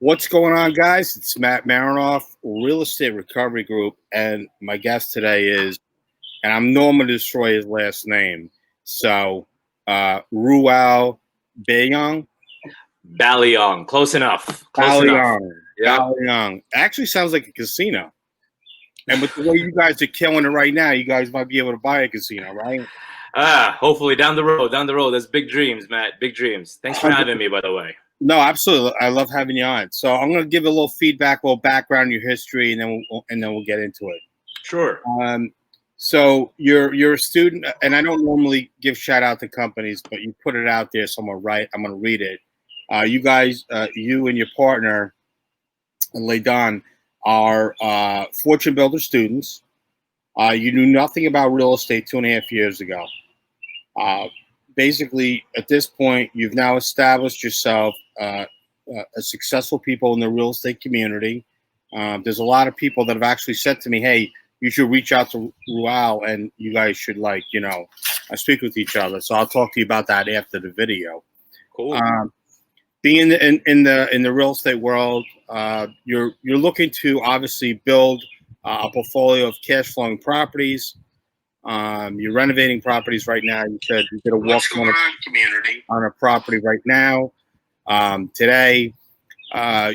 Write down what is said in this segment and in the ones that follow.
What's going on, guys? It's Matt Marinoff, Real Estate Recovery Group, and my guest today is, and I'm normally destroy his last name, so Ruel Baliong. Baliong, close enough. Baliong. Yeah. Baliong. Actually sounds like a casino. And with the way you guys are killing it right now, you guys might be able to buy a casino, right? Hopefully down the road. There's big dreams, Matt. Big dreams. Thanks for having me, by the way. No, absolutely. I love having you on. So I'm going to give a little feedback, a little background, your history, and then we'll get into it. Sure. So you're a student, and I don't normally give shout out to companies, but you put it out there, so I'm going to read it. You guys, you and your partner, Ladon, are Fortune Builder students. You knew nothing about real estate 2.5 years ago. Basically, at this point, you've now established yourself as successful people in the real estate community. There's a lot of people that have actually said to me, hey, you should reach out to Ruel and you guys should speak with each other. So I'll talk to you about that after the video. Cool. Being in the real estate world, you're looking to obviously build a portfolio of cash flowing properties. You're renovating properties right now. You said you did a walk on a property right now. Today,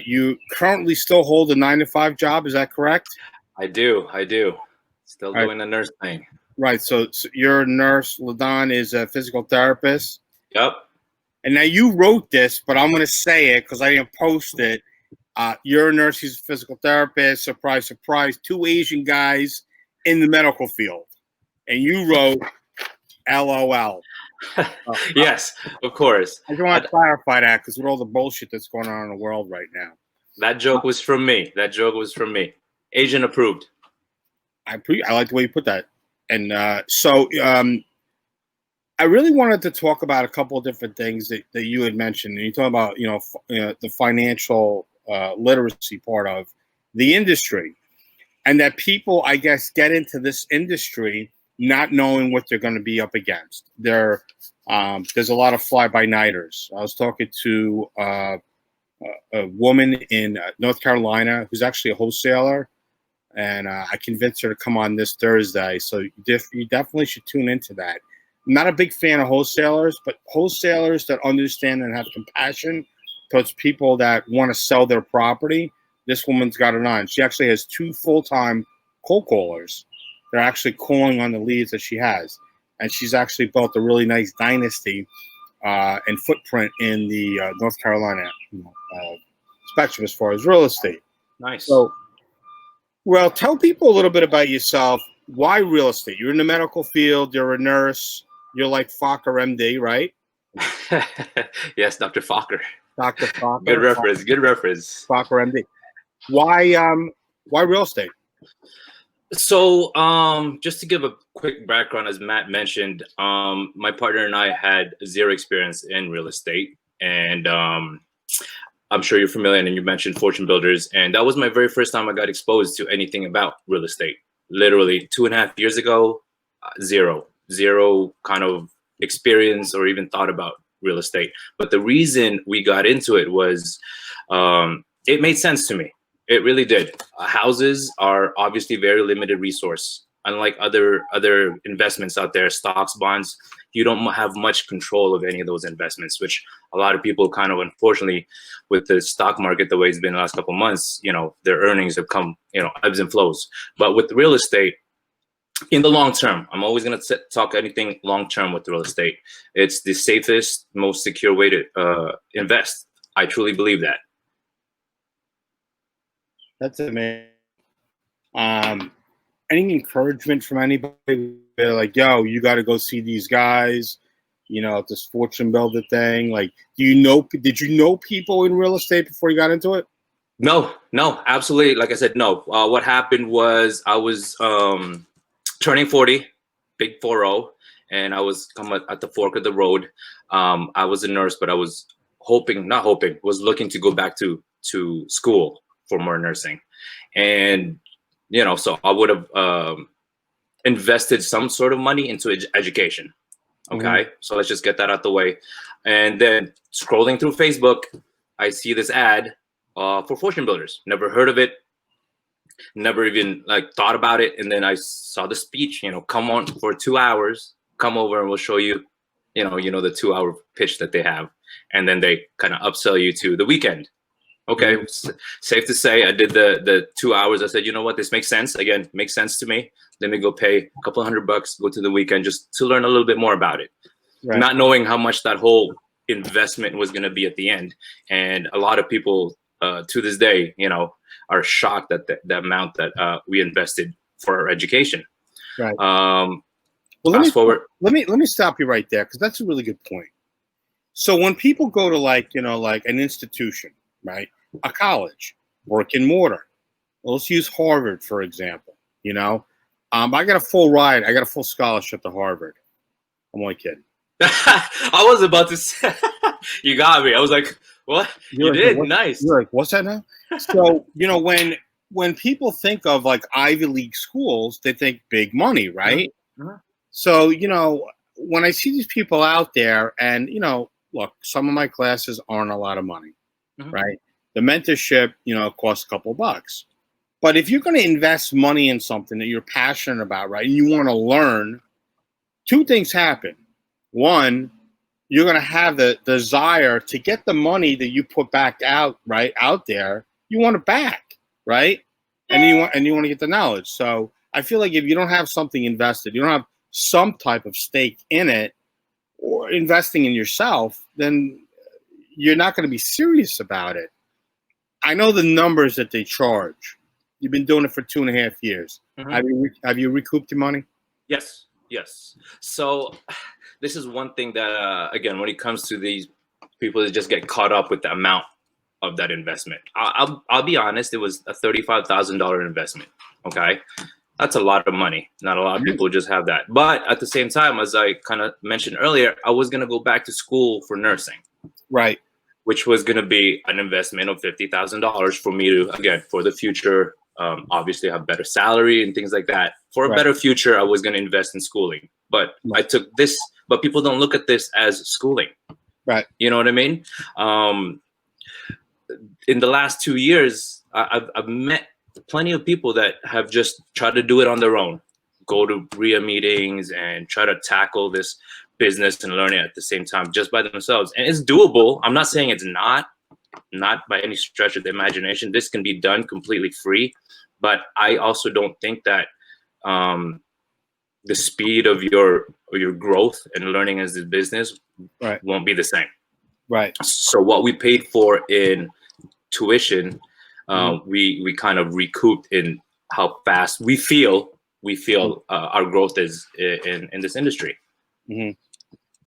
you currently still hold a 9-to-5 job. Is that correct? I do. Still doing the nurse thing. Right. So you're a nurse. Ladon is a physical therapist. Yep. And now you wrote this, but I'm going to say it because I didn't post it. You're a nurse. He's a physical therapist. Surprise, surprise. 2 Asian guys in the medical field. And you wrote LOL. Yes, of course. I just want to clarify that because with all the bullshit that's going on in the world right now. That joke was from me. Asian approved. I like the way you put that. And so I really wanted to talk about a couple of different things that you had mentioned. And you talk about, the financial literacy part of the industry. And that people, I guess, get into this industry not knowing what they're going to be up against. There's a lot of fly-by-nighters. I was talking to a woman in North Carolina who's actually a wholesaler, and I convinced her to come on this Thursday. So you definitely should tune into that. I'm not a big fan of wholesalers, but wholesalers that understand and have compassion towards people that want to sell their property, this woman's got it on. She actually has 2 full-time cold callers. They're actually calling on the leads that she has. And she's actually built a really nice dynasty and footprint in the North Carolina spectrum as far as real estate. Nice. So, well, tell people a little bit about yourself. Why real estate? You're in the medical field. You're a nurse. You're like Fokker, MD, right? Yes, Dr. Fokker. Dr. Fokker. Good reference. Fokker, MD. Why real estate? So, just to give a quick background, as Matt mentioned, my partner and I had 0 experience in real estate, and I'm sure you're familiar, and you mentioned Fortune Builders, and that was my very first time I got exposed to anything about real estate. Literally 2.5 years ago, zero kind of experience or even thought about real estate. But the reason we got into it was it made sense to me. It really did. Houses are obviously very limited resource. Unlike other investments out there, stocks, bonds, you don't have much control of any of those investments, which a lot of people kind of, unfortunately, with the stock market the way it's been the last couple of months, their earnings have come, ebbs and flows. But with real estate, in the long term, I'm always going to talk anything long term with real estate. It's the safest, most secure way to invest. I truly believe that. That's amazing. Any encouragement from anybody? They're like, yo, you got to go see these guys, this Fortune Builder thing. Like, did you know people in real estate before you got into it? No, absolutely. Like I said, no. What happened was I was turning 40, big 40, and I was coming at the fork of the road. I was a nurse, but I was was looking to go back to school for more nursing. And, so I would have invested some sort of money into education. Okay. Mm-hmm. So let's just get that out the way. And then scrolling through Facebook, I see this ad for fortune builders. Never heard of it. Never even like thought about it. And then I saw the speech. Come on for 2 hours. Come over and we'll show you. The 2 hour pitch that they have, and then they kind of upsell you to the weekend. Okay, safe to say, I did the 2 hours. I said, you know what, this makes sense. Again, makes sense to me. Let me go pay a couple $100, go to the weekend just to learn a little bit more about it, not knowing how much that whole investment was going to be at the end. And a lot of people to this day, are shocked at the amount that we invested for our education. Right. Well, let me stop you right there, because that's a really good point. So when people go to like an institution, right, a college, brick and mortar, let's use Harvard for example. I got a full ride. I got a full scholarship to Harvard. I'm only kidding. I was about to say, you got me. I was like, what? You did? Nice. You're like, what's that now? So, when people think of like Ivy League schools, they think big money, right? Uh-huh. So, when I see these people out there and, look, some of my classes aren't a lot of money, right? The mentorship, costs a couple bucks. But if you're going to invest money in something that you're passionate about, right, and you want to learn, two things happen. One, you're going to have the desire to get the money that you put back out there. You want it back, right? And you want to get the knowledge. So I feel like if you don't have something invested, you don't have some type of stake in it or investing in yourself, then you're not going to be serious about it. I know the numbers that they charge. You've been doing it for 2.5 years. Have you recouped your money? Yes. So this is one thing that, again, when it comes to these people that just get caught up with the amount of that investment, I'll be honest, it was a $35,000 investment. Okay. That's a lot of money. Not a lot of people just have that. But at the same time, as I kind of mentioned earlier, I was going to go back to school for nursing. Right. Which was going to be an investment of $50,000 for me to, again, for the future, obviously have better salary and things like that. For a better future, I was going to invest in schooling. But I took this, but people don't look at this as schooling. Right. You know what I mean? In the last 2 years, I've met plenty of people that have just tried to do it on their own, go to RIA meetings and try to tackle this business and learn it at the same time just by themselves. And it's doable. I'm not saying it's not by any stretch of the imagination. This can be done completely free, but I also don't think that the speed of your growth and learning as a business won't be the same. Right. So what we paid for in tuition, we kind of recouped in how fast we feel our growth is in this industry.